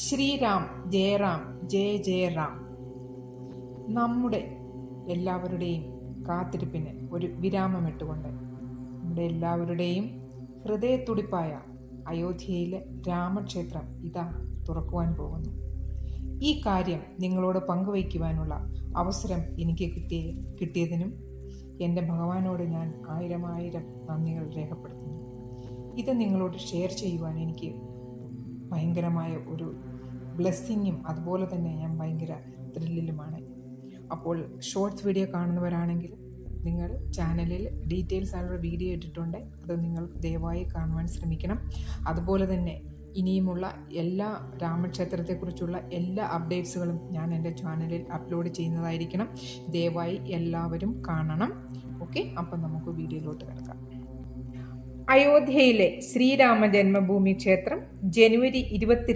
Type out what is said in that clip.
ശ്രീരാം ജയറാം ജയ ജയ റാം. നമ്മുടെ എല്ലാവരുടെയും കാത്തിരിപ്പിന് ഒരു വിരാമമിട്ടുകൊണ്ട് നമ്മുടെ എല്ലാവരുടെയും ഹൃദയത്തുടിപ്പായ അയോധ്യയിലെ രാമക്ഷേത്രം ഇതാ തുറക്കുവാൻ പോകുന്നു. ഈ കാര്യം നിങ്ങളോട് പങ്കുവയ്ക്കുവാനുള്ള അവസരം എനിക്ക് കിട്ടിയതിനും എൻ്റെ ഭഗവാനോട് ഞാൻ ആയിരം നന്ദികൾ രേഖപ്പെടുത്തുന്നു. ഇത് നിങ്ങളോട് ഷെയർ ചെയ്യുവാൻ എനിക്ക് ഭയങ്കരമായ ഒരു ബ്ലെസ്സിങ്ങും അതുപോലെ തന്നെ ഞാൻ ഭയങ്കര ത്രില്ലിലുമാണ്. അപ്പോൾ ഷോർട്സ് വീഡിയോ കാണുന്നവരാണെങ്കിൽ നിങ്ങൾ ചാനലിൽ ഡീറ്റെയിൽസ് ആയുള്ള വീഡിയോ ഇട്ടിട്ടുണ്ട്, അത് നിങ്ങൾ ദയവായി കാണുവാൻ ശ്രമിക്കണം. അതുപോലെ തന്നെ ഇനിയുമുള്ള എല്ലാ രാമക്ഷേത്രത്തെക്കുറിച്ചുള്ള എല്ലാ അപ്ഡേറ്റ്സുകളും ഞാൻ എൻ്റെ ചാനലിൽ അപ്ലോഡ് ചെയ്യുന്നതായിരിക്കണം. ദയവായി എല്ലാവരും കാണണം. ഓക്കെ, അപ്പം നമുക്ക് വീഡിയോയിലോട്ട് കിടക്കാം. അയോധ്യയിലെ ശ്രീരാമ ജന്മഭൂമി ക്ഷേത്രം ജനുവരി 22